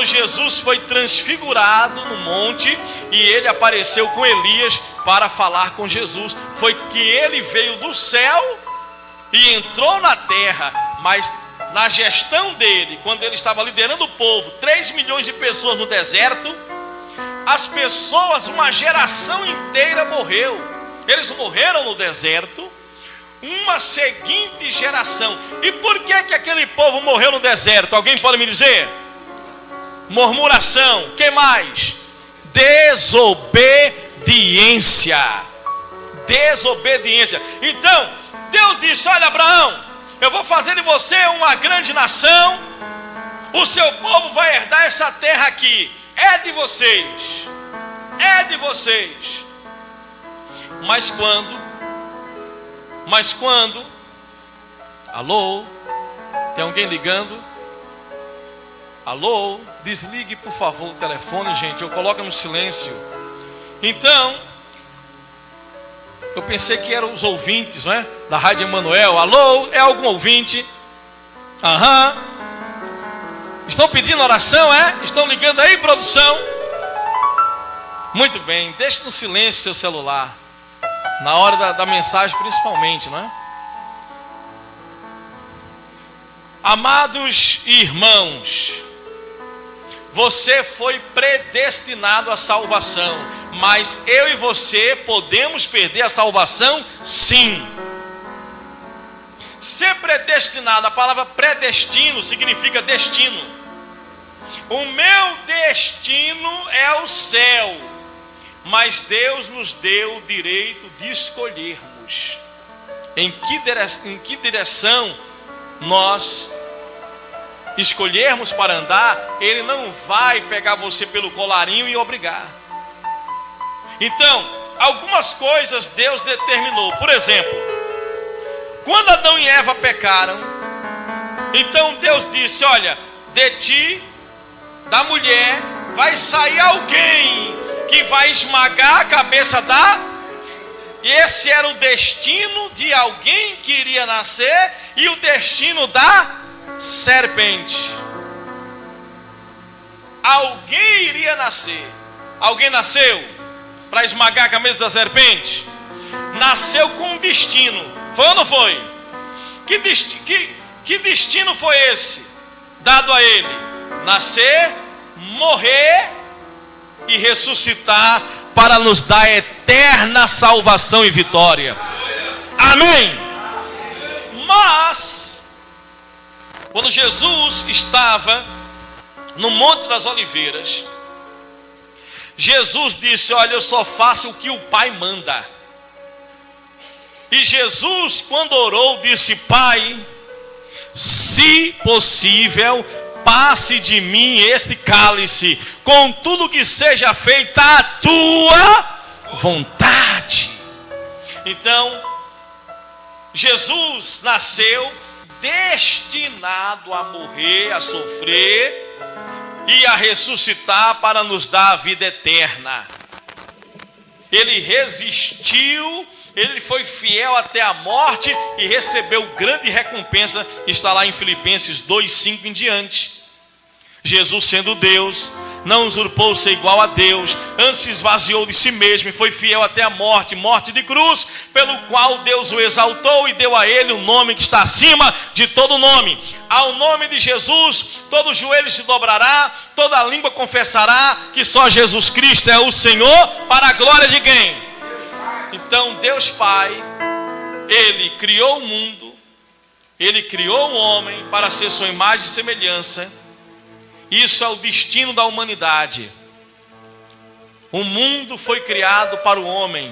Jesus foi transfigurado no monte e ele apareceu com Elias para falar com Jesus. Foi que ele veio do céu e entrou na terra, mas na gestão dele, quando ele estava liderando o povo, 3 milhões de pessoas no deserto, as pessoas, uma geração inteira morreu. Eles morreram no deserto, uma seguinte geração. E por que aquele povo morreu no deserto? Alguém pode me dizer? Murmuração, que mais? Desobediência. Desobediência. Então, Deus disse: olha, Abraão, eu vou fazer de você uma grande nação, o seu povo vai herdar essa terra aqui, é de vocês, é de vocês. Mas quando, alô, tem alguém ligando? Alô, desligue por favor o telefone, gente, eu coloco no silêncio. Então, eu pensei que eram os ouvintes, não é? Da Rádio Emanuel. Alô, é algum ouvinte? Aham. Estão pedindo oração, é? Estão ligando aí, produção? Muito bem, deixe no silêncio seu celular. Na hora da mensagem principalmente, não é? Amados irmãos, você foi predestinado à salvação, mas eu e você podemos perder a salvação? Sim. Ser predestinado, a palavra predestino significa destino. O meu destino é o céu, mas Deus nos deu o direito de escolhermos em que direção nós escolhermos para andar. Ele não vai pegar você pelo colarinho e obrigar. Então, algumas coisas Deus determinou. Por exemplo, quando Adão e Eva pecaram, então Deus disse: olha, de ti, da mulher, vai sair alguém que vai esmagar a cabeça da... E esse era o destino de alguém que iria nascer, e o destino da serpente. Alguém iria nascer. Alguém nasceu para esmagar a cabeça da serpente? Nasceu com um destino. Foi ou não foi? Que destino foi esse dado a ele? Nascer, morrer e ressuscitar para nos dar eterna salvação e vitória. Amém? Mas quando Jesus estava no Monte das Oliveiras, Jesus disse: olha, eu só faço o que o Pai manda. E Jesus, quando orou, disse: Pai, se possível, passe de mim este cálice, contudo que seja feita a tua vontade. Então, Jesus nasceu destinado a morrer, a sofrer e a ressuscitar para nos dar a vida eterna. Ele resistiu, ele foi fiel até a morte e recebeu grande recompensa. Está lá em Filipenses 2:5 em diante. Jesus, sendo Deus, não usurpou ser igual a Deus, antes se esvaziou de si mesmo e foi fiel até a morte, morte de cruz, pelo qual Deus o exaltou e deu a ele um nome que está acima de todo nome. Ao nome de Jesus, todo joelho se dobrará, toda língua confessará que só Jesus Cristo é o Senhor, para a glória de quem? Então Deus Pai, Ele criou o mundo, Ele criou o homem para ser sua imagem e semelhança. Isso é o destino da humanidade. O mundo foi criado para o homem.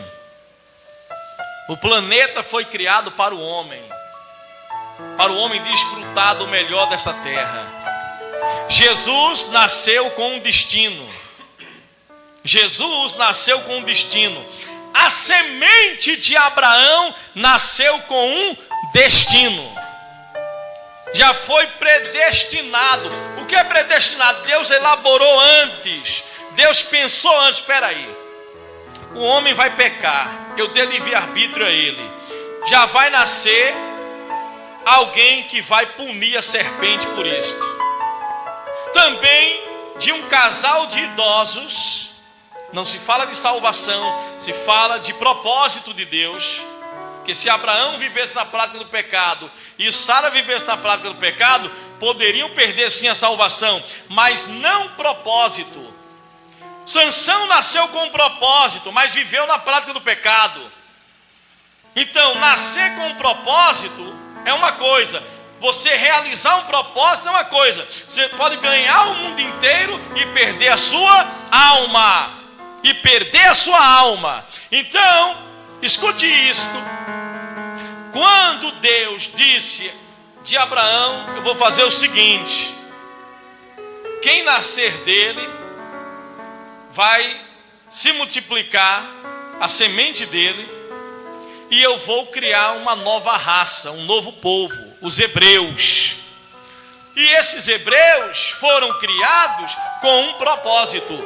O planeta foi criado para o homem desfrutar do melhor desta terra. Jesus nasceu com um destino. Jesus nasceu com um destino. A semente de Abraão nasceu com um destino. Já foi predestinado. O que é predestinado? Deus elaborou antes. Deus pensou antes. Espera aí, o homem vai pecar, eu dei livre-arbítrio a ele. Já vai nascer alguém que vai punir a serpente por isto. Também de um casal de idosos. Não se fala de salvação, se fala de propósito de Deus. Que se Abraão vivesse na prática do pecado e Sara vivesse na prática do pecado, poderiam perder sim a salvação, mas não propósito. Sansão nasceu com um propósito, mas viveu na prática do pecado. Então, nascer com um propósito é uma coisa, você realizar um propósito é uma coisa. Você pode ganhar o mundo inteiro e perder a sua alma. E perder a sua alma. Então, escute isto. Quando Deus disse de Abraão, eu vou fazer o seguinte: quem nascer dele vai se multiplicar, a semente dele, e eu vou criar uma nova raça, um novo povo, os hebreus. E esses hebreus foram criados com um propósito.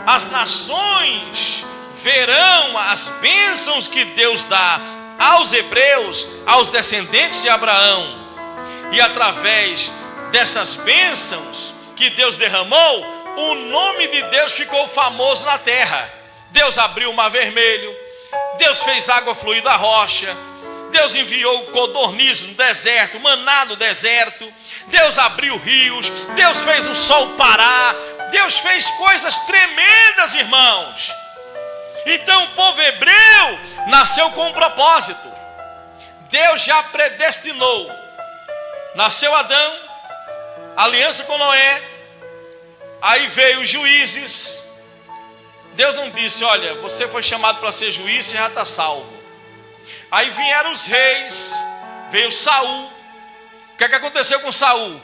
As nações verão as bênçãos que Deus dá aos hebreus, aos descendentes de Abraão. E através dessas bênçãos que Deus derramou, o nome de Deus ficou famoso na terra. Deus abriu o mar vermelho, Deus fez água fluir da rocha, Deus enviou codornizes no deserto, maná no deserto, Deus abriu rios, Deus fez o sol parar, Deus fez coisas tremendas, irmãos. Então o povo hebreu nasceu com um propósito. Deus já predestinou. Nasceu Adão, aliança com Noé, aí veio os juízes. Deus não disse: olha, você foi chamado para ser juiz, você já está salvo. Aí vieram os reis, veio Saul. O que é que aconteceu com Saul?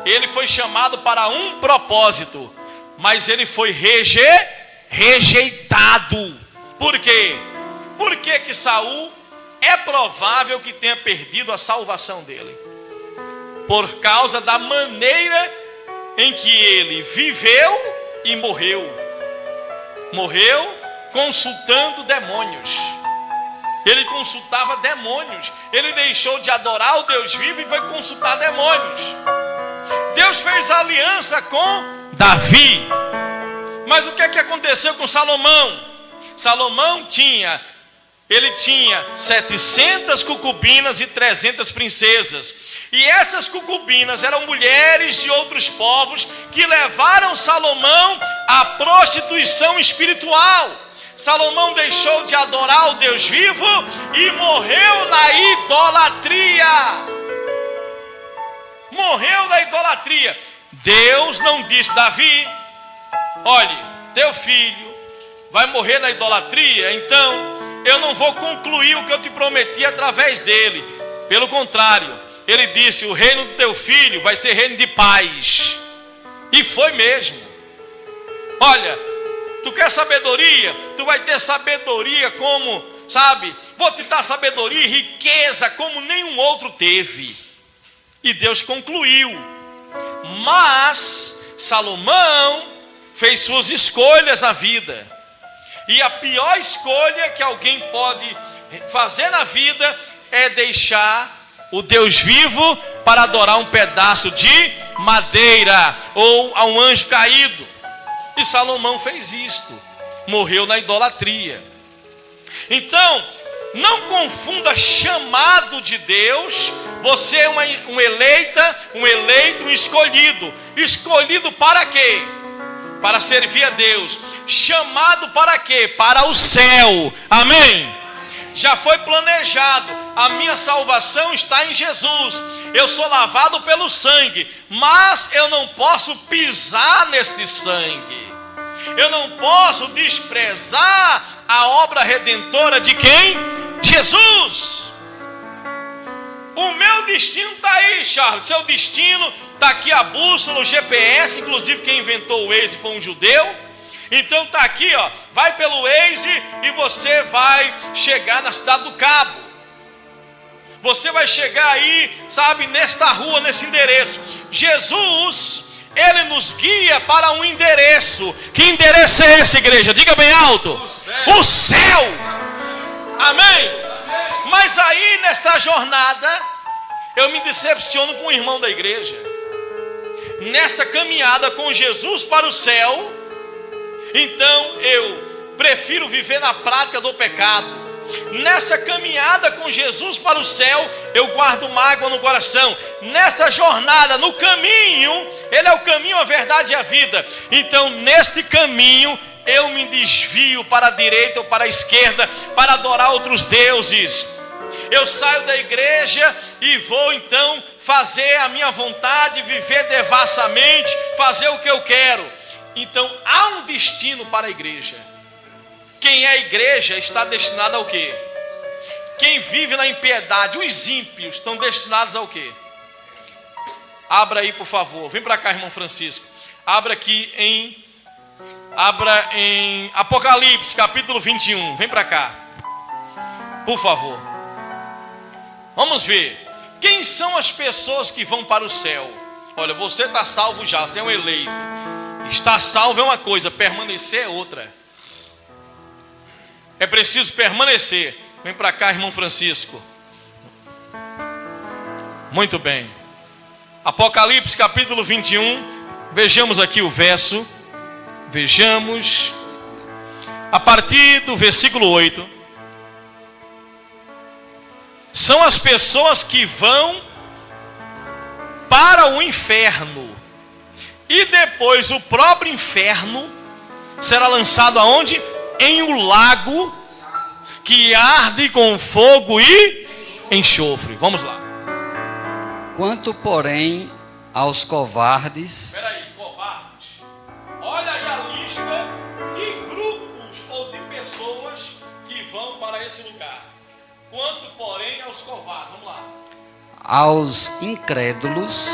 Ele foi chamado para um propósito, mas ele foi rejeitado. Por quê? Por que Saul é provável que tenha perdido a salvação dele? Por causa da maneira em que ele viveu e morreu. Morreu consultando demônios. Ele consultava demônios. Ele deixou de adorar o Deus vivo e foi consultar demônios. Deus fez aliança com Davi. Mas o que é que aconteceu com Salomão? Salomão tinha 700 concubinas e 300 princesas. E essas concubinas eram mulheres de outros povos que levaram Salomão à prostituição espiritual. Salomão deixou de adorar o Deus vivo e morreu na idolatria. Morreu na idolatria. Deus não disse: Davi, olhe, teu filho vai morrer na idolatria, então eu não vou concluir o que eu te prometi através dele. Pelo contrário, ele disse: o reino do teu filho vai ser reino de paz. E foi mesmo. Olha, tu quer sabedoria? Tu vai ter sabedoria como, sabe? Vou te dar sabedoria e riqueza como nenhum outro teve. E Deus concluiu. Mas Salomão fez suas escolhas na vida. E a pior escolha que alguém pode fazer na vida é deixar o Deus vivo para adorar um pedaço de madeira ou a um anjo caído. E Salomão fez isto. Morreu na idolatria. Então, não confunda chamado de Deus. Você é um eleito, um escolhido. Escolhido para quê? Para servir a Deus. Chamado para quê? Para o céu. Amém? Já foi planejado. A minha salvação está em Jesus. Eu sou lavado pelo sangue. Mas eu não posso pisar neste sangue. Eu não posso desprezar a obra redentora de quem? Jesus. O meu destino está aí, Charles. Seu destino está aqui, a bússola, o GPS. Inclusive quem inventou o Waze foi um judeu. Então está aqui, ó. Vai pelo Waze e você vai chegar na cidade do Cabo. Você vai chegar aí, sabe, nesta rua, nesse endereço. Jesus, Ele nos guia para um endereço. Que endereço é esse, igreja? Diga bem alto. O céu. Amém? Mas aí, nesta jornada, eu me decepciono com o irmão da igreja. nesta caminhada com Jesus para o céu, então eu prefiro viver na prática do pecado. Nessa caminhada com Jesus para o céu, eu guardo mágoa no coração. Nessa jornada, no caminho, Ele é o caminho, a verdade e a vida. Então, neste caminho, eu me desvio para a direita ou para a esquerda para adorar outros deuses. Eu saio da igreja e vou então fazer a minha vontade, viver devassamente, fazer o que eu quero. Então, há um destino para a igreja. Quem é igreja está destinado ao quê? Quem vive na impiedade, os ímpios, estão destinados ao quê? Abra aí, por favor. Vem para cá, irmão Francisco. Abra em Apocalipse, capítulo 21. Vem para cá. Por favor. Vamos ver. Quem são as pessoas que vão para o céu? Olha, você está salvo já, você é um eleito. Estar salvo é uma coisa, permanecer é outra. É preciso permanecer. Vem para cá, irmão Francisco. Muito bem. Apocalipse capítulo 21. Vejamos aqui o verso. Vejamos. A partir do versículo 8. São as pessoas que vão para o inferno. E depois o próprio inferno será lançado aonde? Em um lago que arde com fogo e enxofre. Vamos lá. Quanto, porém, aos covardes. Espera aí, covardes. Olha aí a lista de grupos ou de pessoas que vão para esse lugar. Quanto, porém, aos covardes. Vamos lá. Aos incrédulos,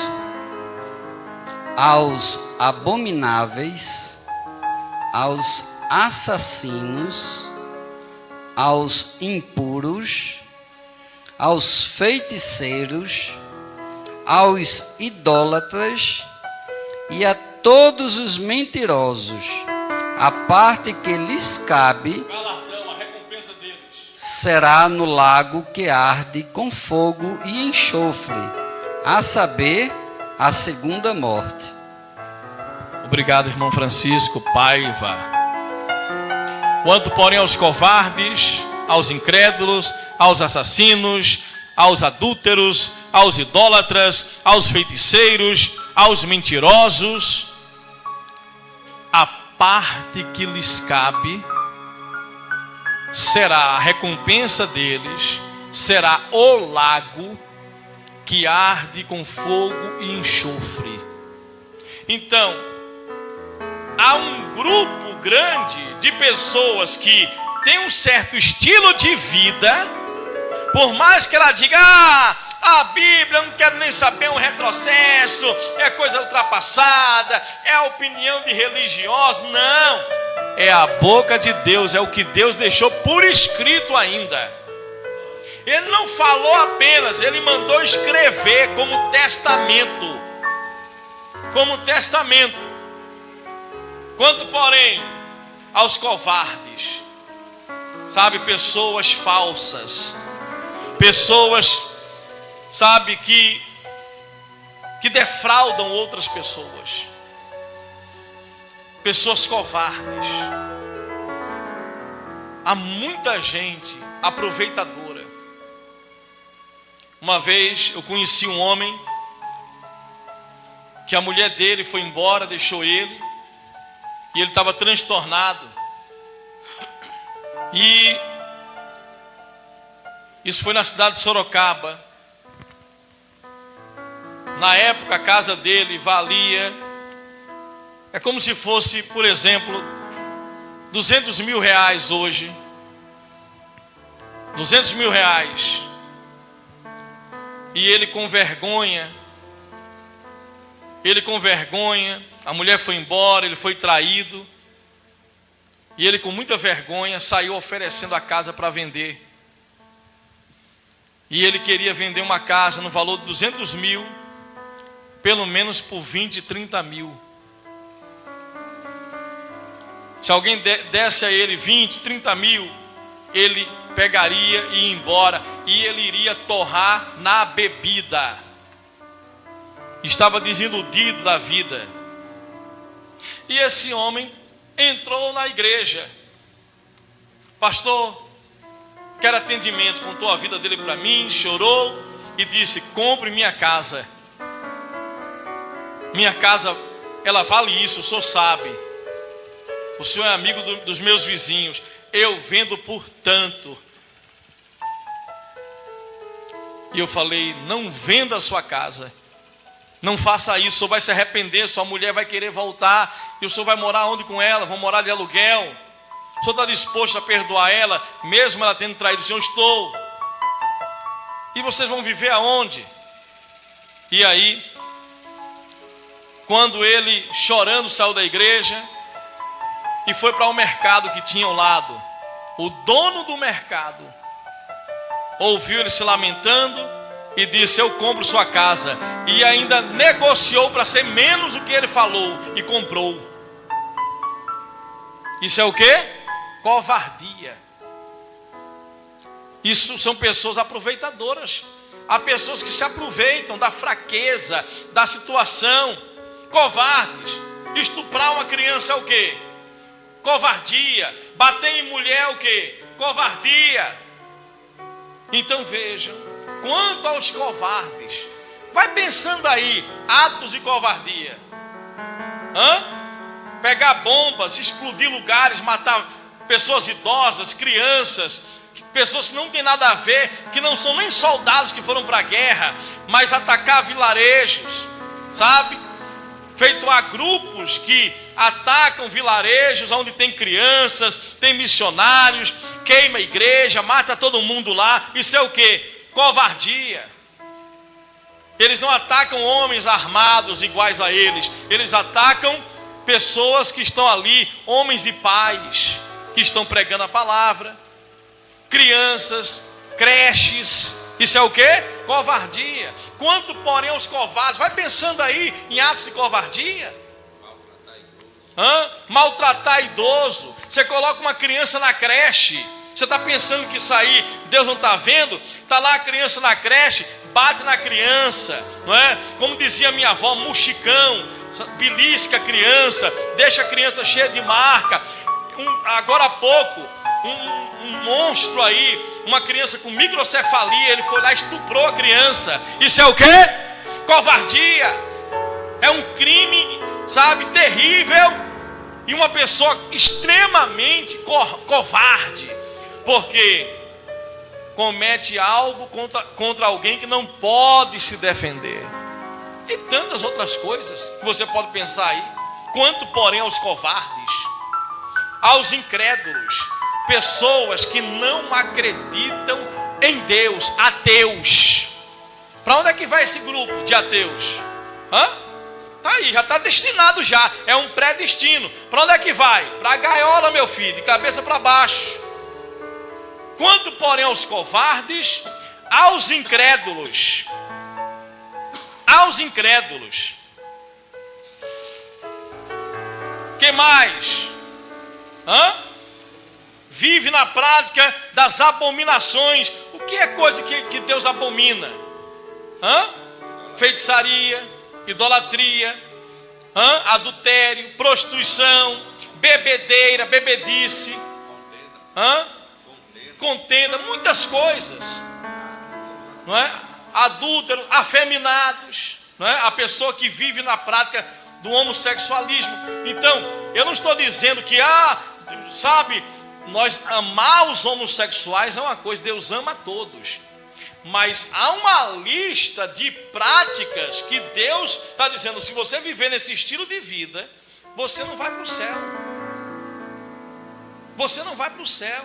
aos abomináveis, aos assassinos, aos impuros, aos feiticeiros, aos idólatras e a todos os mentirosos, a parte que lhes cabe, Galardão, a recompensa deles, será no lago que arde com fogo e enxofre, a saber, a segunda morte. Obrigado, irmão Francisco Paiva. Quanto, porém, aos covardes, aos incrédulos, aos assassinos, aos adúlteros, aos idólatras, aos feiticeiros, aos mentirosos, a parte que lhes cabe será a recompensa deles, será o lago que arde com fogo e enxofre. Então, há um grupo grande de pessoas que tem um certo estilo de vida, por mais que ela diga, a Bíblia, eu não quero nem saber, um retrocesso, é coisa ultrapassada, é a opinião de religiosos. Não, é a boca de Deus, é o que Deus deixou por escrito ainda. Ele não falou apenas, ele mandou escrever como testamento. Como testamento. Quanto, porém, aos covardes, sabe, pessoas falsas, pessoas, sabe, que defraudam outras pessoas, pessoas covardes. Há muita gente aproveitadora. Uma vez eu conheci um homem que a mulher dele foi embora, deixou ele, e ele estava transtornado. E isso foi na cidade de Sorocaba. Na época a casa dele valia, é como se fosse, por exemplo, 200 mil reais hoje. 200 mil reais. E ele com vergonha, a mulher foi embora, ele foi traído. E ele com muita vergonha saiu oferecendo a casa para vender. E ele queria vender uma casa no valor de 200 mil, pelo menos por 20, 30 mil. Se alguém desse a ele 20, 30 mil, ele pegaria e ia embora. E ele iria torrar na bebida. estava desiludido da vida. E esse homem entrou na igreja. Pastor, quero atendimento. Contou a vida dele para mim, chorou e disse: compre minha casa. Minha casa, ela vale isso, o senhor sabe. O senhor é amigo dos meus vizinhos. Eu vendo por tanto. E eu falei: não venda a sua casa. Não faça isso, o senhor vai se arrepender. Sua mulher vai querer voltar. E o senhor vai morar onde com ela? Vão morar de aluguel. O senhor está disposto a perdoar ela, mesmo ela tendo traído o senhor? Estou. E vocês vão viver aonde? E aí, quando ele, chorando, saiu da igreja e foi para o mercado que tinha ao lado, o dono do mercado ouviu ele se lamentando e disse: eu compro sua casa. E ainda negociou para ser menos do que ele falou e comprou. Isso é o quê? Covardia. Isso são pessoas aproveitadoras. Há pessoas que se aproveitam da fraqueza, da situação. Covardes. Estuprar uma criança é o quê? Covardia. Bater em mulher é o quê? Covardia. Então vejam, quanto aos covardes, vai pensando aí, atos de covardia. Pegar bombas, explodir lugares, matar pessoas idosas, crianças, pessoas que não tem nada a ver, que não são nem soldados que foram para a guerra, mas atacar vilarejos, sabe? Feito a grupos que atacam vilarejos onde tem crianças, tem missionários, queima a igreja, mata todo mundo lá. Isso é o quê? Covardia. Eles não atacam homens armados iguais a eles, eles atacam pessoas que estão ali, homens e pais, que estão pregando a palavra, crianças, creches. Isso é o quê? Covardia. Quanto, porém, aos covardes, vai pensando aí em atos de covardia. Maltratar idoso. Você coloca uma criança na creche, você está pensando que isso aí Deus não está vendo? Está lá a criança na creche, bate na criança, não é? Como dizia minha avó, muxicão, belisca a criança, deixa a criança cheia de marca. Agora há pouco, um monstro aí, uma criança com microcefalia, ele foi lá e estuprou a criança. Isso é o quê? Covardia. É um crime, sabe, terrível. E uma pessoa extremamente covarde, porque comete algo contra alguém que não pode se defender. E tantas outras coisas que você pode pensar aí. Quanto, porém, aos covardes, aos incrédulos, pessoas que não acreditam em Deus, ateus. Para onde é que vai esse grupo de ateus? Está aí, já está destinado já, é um pré-destino. Para onde é que vai? Para a gaiola, meu filho, de cabeça para baixo. Quanto, porém, aos covardes, aos incrédulos. Aos incrédulos. Que mais? Vive na prática das abominações. O que é coisa que Deus abomina? Feitiçaria, idolatria, adultério, prostituição, bebedeira, bebedice, contenda, muitas coisas, não é? Adúlteros, afeminados, não é? A pessoa que vive na prática do homossexualismo. Então, eu não estou dizendo que, sabe, nós amar os homossexuais é uma coisa, Deus ama a todos. Mas há uma lista de práticas que Deus está dizendo: se você viver nesse estilo de vida, você não vai para o céu. Você não vai para o céu.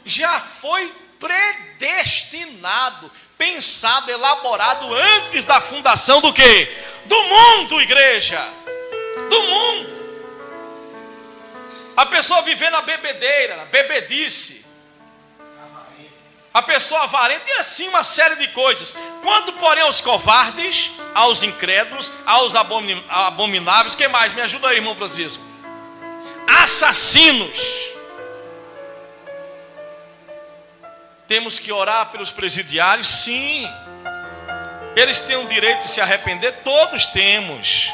Já foi predestinado, pensado, elaborado antes da fundação do quê? Do mundo, igreja. Do mundo. A pessoa viver na bebedeira, na bebedice, a pessoa avarenta, e assim uma série de coisas. Quanto, porém, aos covardes, aos incrédulos, aos abomináveis, que mais? Me ajuda aí, irmão Francisco. Assassinos. Temos que orar pelos presidiários, sim. Eles têm o direito de se arrepender, todos temos.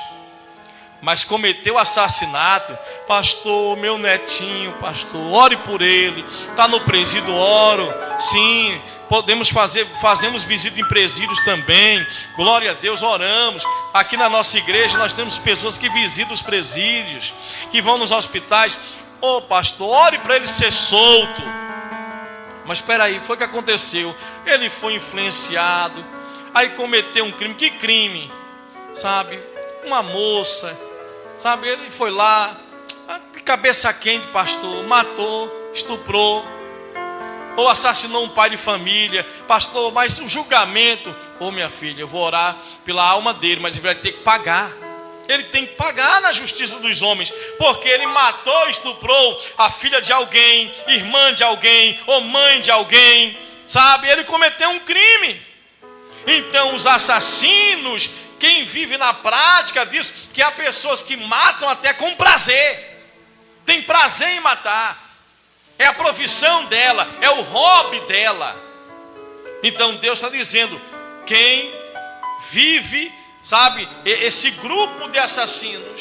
Mas cometeu assassinato, pastor, meu netinho, pastor, ore por ele, está no presídio, oro, sim, fazemos visita em presídios também, glória a Deus, oramos. Aqui na nossa igreja nós temos pessoas que visitam os presídios, que vão nos hospitais. Pastor, ore para ele ser solto. Mas espera aí, foi o que aconteceu, ele foi influenciado, aí cometeu um crime. Que crime? Sabe, uma moça, sabe, ele foi lá, cabeça quente, pastor, matou, estuprou, ou assassinou um pai de família. Pastor, mas o julgamento, minha filha, eu vou orar pela alma dele, mas ele vai ter que pagar. Ele tem que pagar na justiça dos homens, porque ele matou, estuprou a filha de alguém, irmã de alguém, ou mãe de alguém, sabe, ele cometeu um crime. Então os assassinos, quem vive na prática disso, que há pessoas que matam até com prazer, tem prazer em matar, é a profissão dela, é o hobby dela. Então Deus está dizendo, quem vive, sabe, esse grupo de assassinos,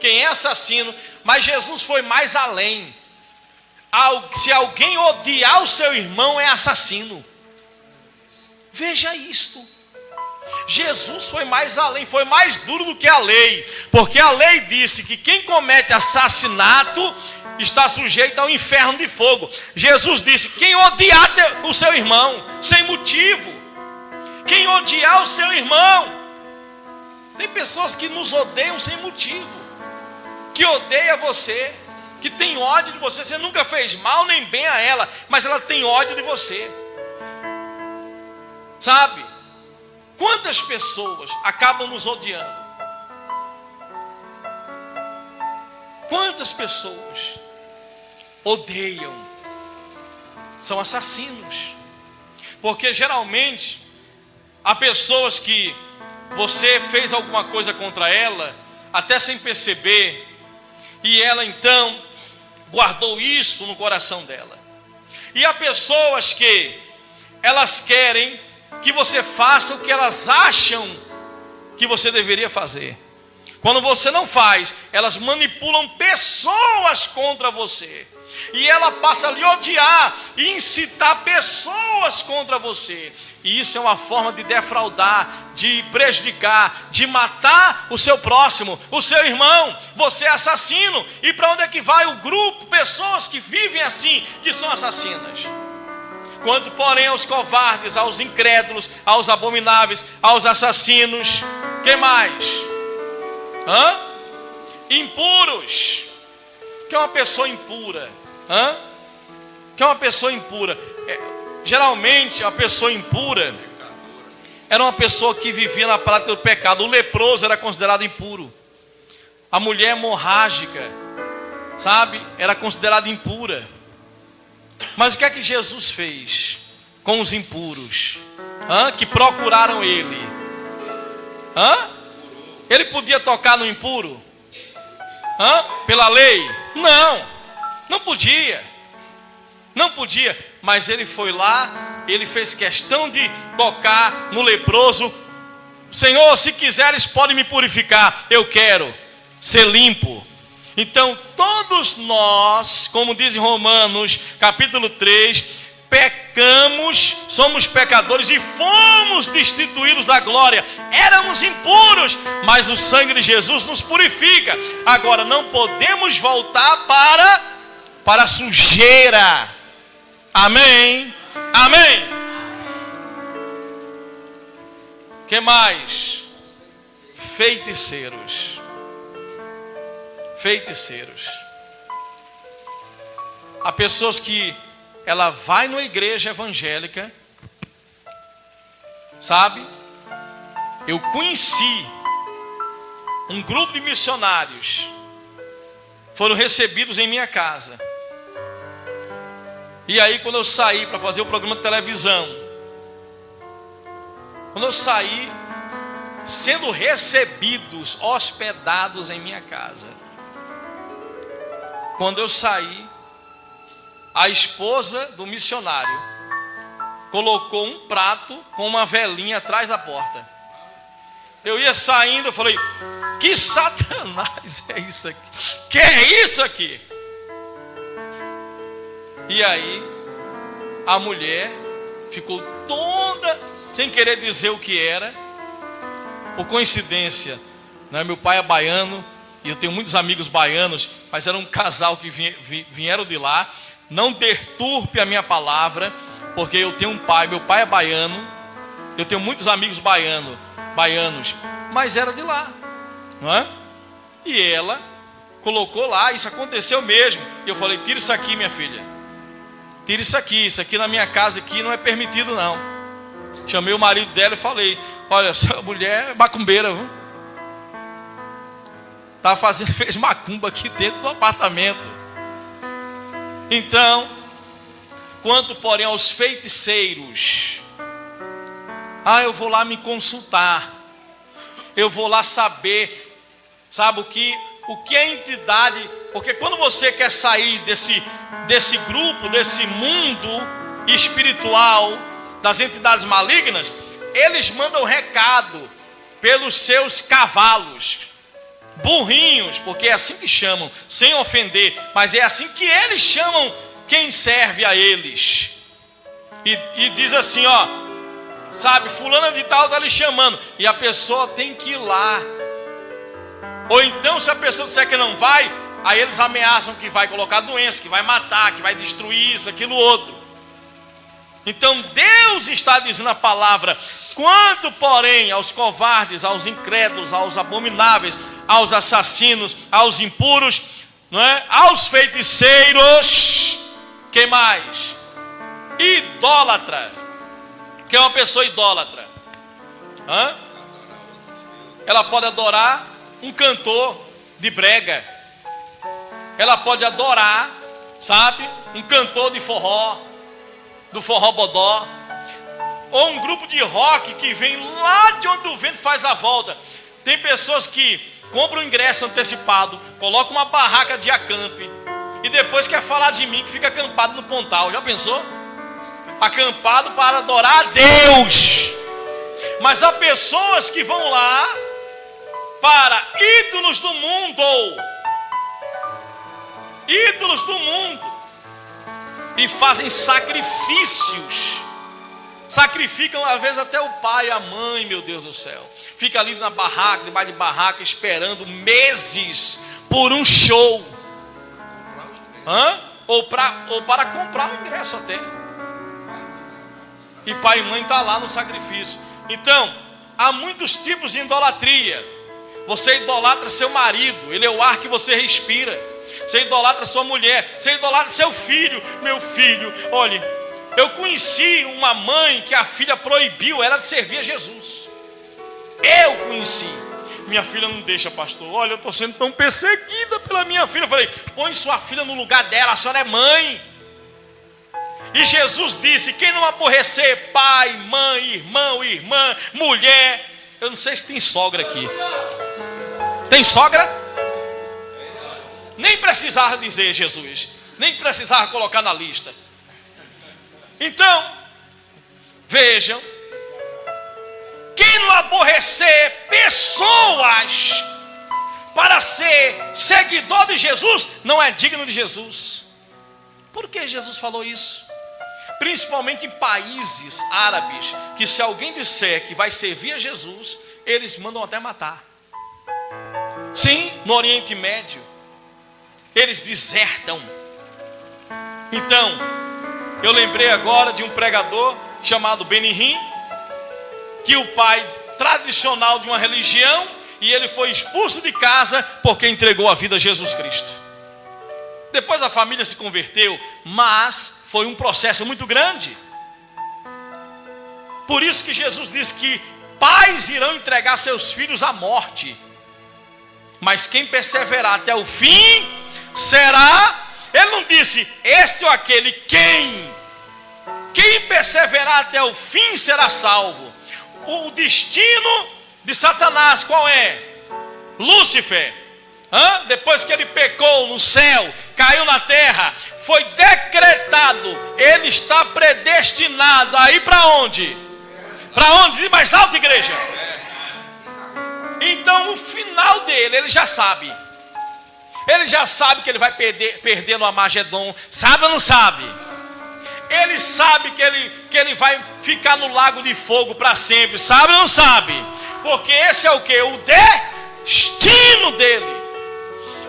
quem é assassino, mas Jesus foi mais além. Se alguém odiar o seu irmão, é assassino. Veja isto. Jesus foi mais além, foi mais duro do que a lei, porque a lei disse que quem comete assassinato está sujeito ao inferno de fogo. Jesus disse, quem odiar o seu irmão, sem motivo, quem odiar o seu irmão, tem pessoas que nos odeiam sem motivo, que odeia você, que tem ódio de você, você nunca fez mal nem bem a ela, mas ela tem ódio de você, sabe? Quantas pessoas acabam nos odiando? Quantas pessoas odeiam? São assassinos. Porque geralmente há pessoas que você fez alguma coisa contra ela, até sem perceber, e ela então guardou isso no coração dela. E há pessoas que elas querem que você faça o que elas acham que você deveria fazer. Quando você não faz, elas manipulam pessoas contra você. E ela passa a lhe odiar e incitar pessoas contra você. E isso é uma forma de defraudar, de prejudicar, de matar o seu próximo, o seu irmão. Você é assassino. E para onde é que vai o grupo? Pessoas que vivem assim, que são assassinas. Quanto, porém, aos covardes, aos incrédulos, aos abomináveis, aos assassinos, que mais? Impuros. Que é uma pessoa impura? Que é uma pessoa impura? Geralmente, a pessoa impura era uma pessoa que vivia na prática do pecado. O leproso era considerado impuro. A mulher hemorrágica, sabe, era considerada impura. Mas o que é que Jesus fez com os impuros? Que procuraram ele? Ele podia tocar no impuro? Pela lei? Não podia. Não podia. Mas ele foi lá, ele fez questão de tocar no leproso. Senhor, se quiseres pode me purificar. Eu quero ser limpo. Então todos nós, como diz em Romanos capítulo 3, pecamos, somos pecadores e fomos destituídos da glória. Éramos impuros, mas o sangue de Jesus nos purifica. Agora não podemos voltar para a sujeira. Amém? Amém? Que mais? Feiticeiros. Há pessoas que ela vai numa igreja evangélica, sabe? Eu conheci um grupo de missionários, foram recebidos em minha casa. E aí quando eu saí para fazer o programa de televisão, quando eu saí, sendo recebidos, hospedados em minha casa, quando eu saí, a esposa do missionário colocou um prato com uma velinha atrás da porta. Eu ia saindo, eu falei, que Satanás é isso aqui? Que é isso aqui? E aí, a mulher ficou toda, sem querer dizer o que era. Por coincidência, né, meu pai é baiano, e eu tenho muitos amigos baianos, mas era um casal que vieram de lá. Não deturpe a minha palavra, porque eu tenho um pai, meu pai é baiano, eu tenho muitos amigos baianos, mas era de lá, não é? E ela colocou lá, isso aconteceu mesmo. E eu falei, tira isso aqui, minha filha, tira isso aqui na minha casa aqui não é permitido não. Chamei o marido dela e falei, olha, essa mulher é macumbeira, viu? Fez macumba aqui dentro do apartamento. Então, quanto porém aos feiticeiros, eu vou lá me consultar, eu vou lá saber, sabe o que é entidade, porque quando você quer sair desse grupo, desse mundo espiritual, das entidades malignas, eles mandam recado pelos seus cavalos, burrinhos, porque é assim que chamam, sem ofender, mas é assim que eles chamam quem serve a eles. E diz assim, ó, sabe, fulana de tal está lhe chamando, e a pessoa tem que ir lá. Ou então, se a pessoa disser que não vai, aí eles ameaçam que vai colocar doença, que vai matar, que vai destruir isso, aquilo, outro. Então Deus está dizendo a palavra, quanto porém aos covardes, aos incrédulos, aos abomináveis, aos assassinos, aos impuros, não é? Aos feiticeiros, quem mais? Idólatra. Que é uma pessoa idólatra? Ela pode adorar um cantor de brega, ela pode adorar, sabe, um cantor de forró, do forró bodó, ou um grupo de rock que vem lá de onde o vento faz a volta. Tem pessoas que compram ingresso antecipado, colocam uma barraca de acampe e depois quer falar de mim que fica acampado no Pontal. Já pensou? Acampado para adorar a Deus. Mas há pessoas que vão lá para ídolos do mundo, e fazem sacrifícios, sacrificam às vezes até o pai e a mãe, meu Deus do céu. Fica ali na barraca, debaixo de barraca, esperando meses por um show, ou para comprar o ingresso até. E pai e mãe está lá no sacrifício. Então, há muitos tipos de idolatria. Você idolatra seu marido, ele é o ar que você respira. Você idolatra sua mulher, você idolatra seu filho. Meu filho, olha, eu conheci uma mãe que a filha proibiu ela de servir a Jesus. Eu conheci. Minha filha não deixa, pastor. Olha, eu estou sendo tão perseguida pela minha filha. Eu falei, põe sua filha no lugar dela, a senhora é mãe. E Jesus disse, quem não aborrecer pai, mãe, irmão, irmã, mulher. Eu não sei se tem sogra aqui. Tem sogra? Nem precisava dizer, Jesus, nem precisava colocar na lista. Então, vejam, quem não aborrecer pessoas para ser seguidor de Jesus, não é digno de Jesus. Por que Jesus falou isso? Principalmente em países árabes, que se alguém disser que vai servir a Jesus, eles mandam até matar. Sim, no Oriente Médio, eles desertam. Então, eu lembrei agora de um pregador chamado Benihim, que o pai tradicional de uma religião, e ele foi expulso de casa porque entregou a vida a Jesus Cristo. Depois a família se converteu, mas foi um processo muito grande. Por isso que Jesus diz que pais irão entregar seus filhos à morte, mas quem perseverar até o fim será. Ele não disse este ou aquele, quem perseverar até o fim será salvo. O destino de Satanás qual é? Lúcifer, depois que ele pecou no céu, caiu na terra, foi decretado, ele está predestinado a ir para onde? Para onde? De mais alto, igreja? Então o final dele, ele já sabe. Ele já sabe que ele vai perder no Armagedon. Sabe ou não sabe? Ele sabe que ele vai ficar no lago de fogo para sempre. Sabe ou não sabe? Porque esse é o que? O destino dele.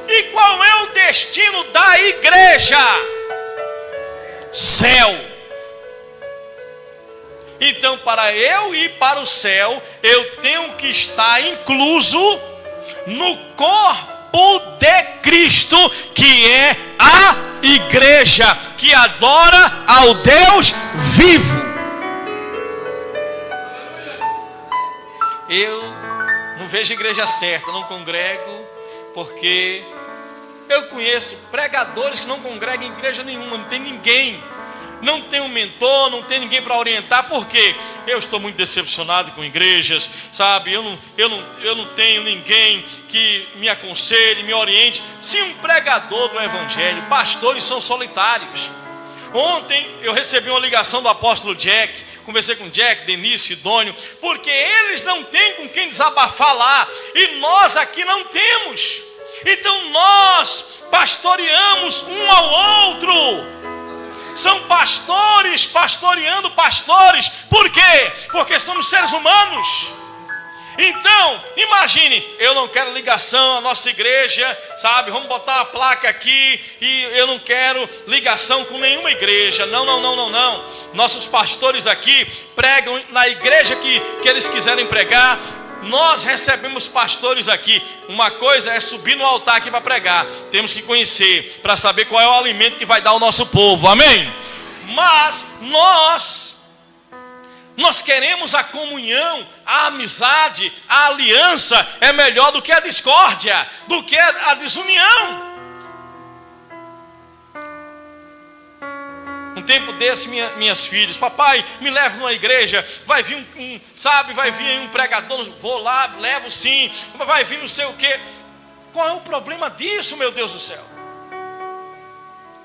E qual é o destino da igreja? Céu. Então, para eu ir para o céu, eu tenho que estar incluso no corpo de Cristo, que é a igreja, que adora ao Deus vivo. Eu não vejo igreja certa, não congrego, porque eu conheço pregadores que não congregam em igreja nenhuma, não tem ninguém. Não tem um mentor, não tem ninguém para orientar. Por quê? Eu estou muito decepcionado com igrejas, sabe? Eu não tenho ninguém que me aconselhe, me oriente. Se um pregador do evangelho, pastores são solitários. Ontem eu recebi uma ligação do apóstolo Jack. Conversei com Jack, Denise, Sidônio, porque eles não têm com quem desabafar lá, e nós aqui não temos. Então nós pastoreamos um ao outro. São pastores pastoreando pastores. Por quê? Porque somos seres humanos. Então, imagine, eu não quero ligação à nossa igreja, sabe? Vamos botar uma placa aqui e eu não quero ligação com nenhuma igreja. Não. Nossos pastores aqui pregam na igreja que eles quiserem pregar. Nós recebemos pastores aqui. Uma coisa é subir no altar aqui para pregar. Temos que conhecer para saber qual é o alimento que vai dar ao nosso povo. Amém? Mas nós queremos a comunhão, a amizade, a aliança é melhor do que a discórdia, do que a desunião. Um tempo desse, minhas filhas, papai, me leva numa igreja, vai vir vai vir um pregador, vou lá, levo sim, vai vir não sei o quê. Qual é o problema disso, meu Deus do céu?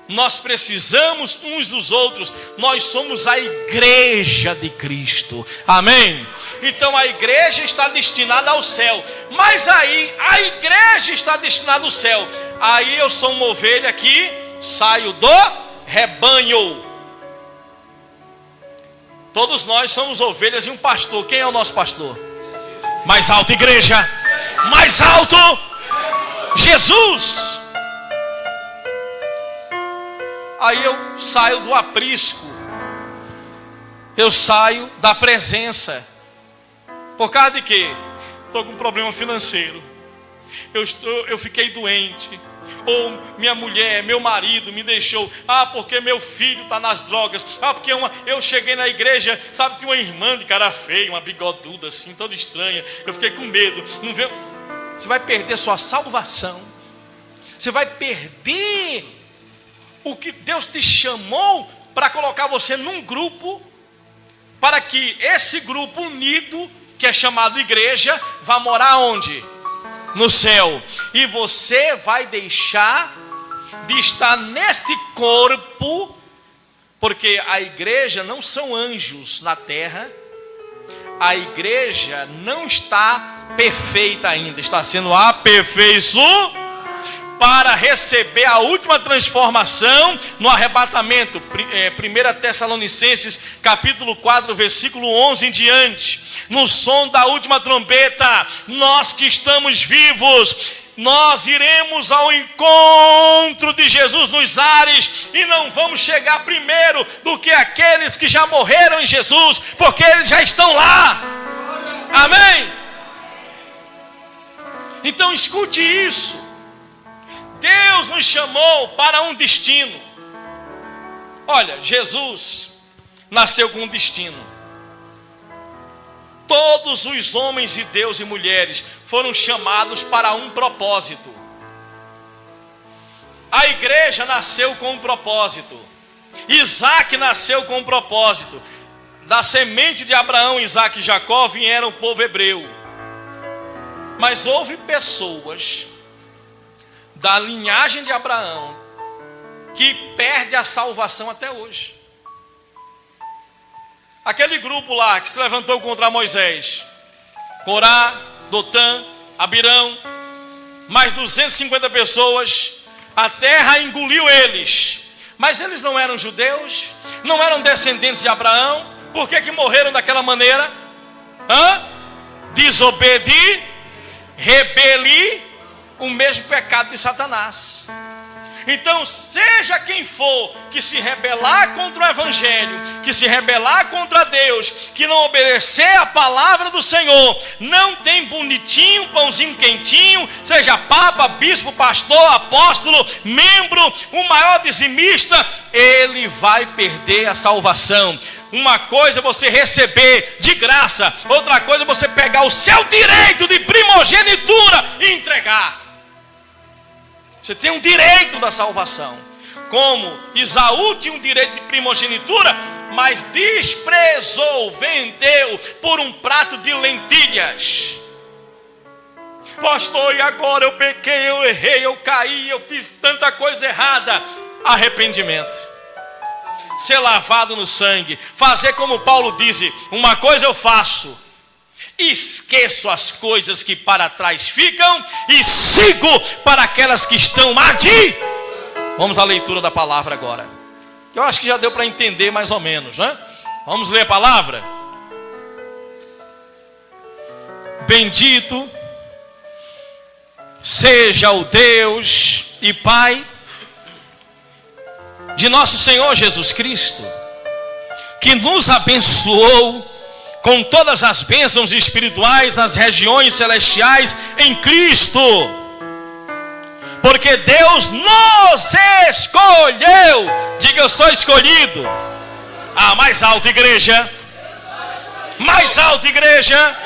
Nós precisamos uns dos outros, nós somos a igreja de Cristo, amém? Então a igreja está destinada ao céu, mas aí a igreja está destinada ao céu, aí eu sou uma ovelha que saio do rebanho. Todos nós somos ovelhas e um pastor. Quem é o nosso pastor? Mais alto, igreja. Mais alto, Jesus. Aí eu saio do aprisco, eu saio da presença. Por causa de quê? Estou com um problema financeiro, eu fiquei doente, ou minha mulher, meu marido me deixou, porque meu filho está nas drogas, porque eu cheguei na igreja, sabe, tinha uma irmã de cara feia, uma bigoduda assim, toda estranha, eu fiquei com medo. Não veio. Você vai perder sua salvação, você vai perder o que Deus te chamou para colocar você num grupo, para que esse grupo unido, que é chamado igreja, vá morar onde? No céu. E você vai deixar de estar neste corpo, porque a igreja não são anjos na terra, a igreja não está perfeita ainda, está sendo aperfeiçoada para receber a última transformação no arrebatamento. 1 Tessalonicenses capítulo 4, versículo 11 em diante. No som da última trombeta, nós que estamos vivos, nós iremos ao encontro de Jesus nos ares, e não vamos chegar primeiro do que aqueles que já morreram em Jesus, porque eles já estão lá. Amém? Então escute isso. Deus nos chamou para um destino. Olha, Jesus nasceu com um destino. Todos os homens de Deus e mulheres foram chamados para um propósito. A igreja nasceu com um propósito. Isaac nasceu com um propósito. Da semente de Abraão, Isaac e Jacó vieram o povo hebreu. Mas houve pessoas da linhagem de Abraão que perde a salvação até hoje. Aquele grupo lá que se levantou contra Moisés, Corá, Dotã, Abirão, mais 250 pessoas, a terra engoliu eles. Mas eles não eram judeus, não eram descendentes de Abraão. Por que morreram daquela maneira? Desobedir, rebelir, o mesmo pecado de Satanás. Então, seja quem for que se rebelar contra o Evangelho, que se rebelar contra Deus, que não obedecer a palavra do Senhor, não tem bonitinho, pãozinho quentinho, seja papa, bispo, pastor, apóstolo, membro, o maior dizimista, ele vai perder a salvação. Uma coisa é você receber de graça, outra coisa é você pegar o seu direito de primogenitura e entregar. Você tem um direito da salvação. Como Esaú tinha um direito de primogenitura, mas desprezou, vendeu por um prato de lentilhas. Pastor, e agora eu pequei, eu errei, eu caí, eu fiz tanta coisa errada. Arrependimento. Ser lavado no sangue. Fazer como Paulo diz: uma coisa eu faço, esqueço as coisas que para trás ficam e sigo para aquelas que estão adiante. Vamos à leitura da palavra agora. Eu acho que já deu para entender mais ou menos, né? Vamos ler a palavra. Bendito seja o Deus e Pai de nosso Senhor Jesus Cristo, que nos abençoou com todas as bênçãos espirituais nas regiões celestiais em Cristo, porque Deus nos escolheu. Diga: eu sou escolhido. Mais alto, igreja. Mais alto, igreja.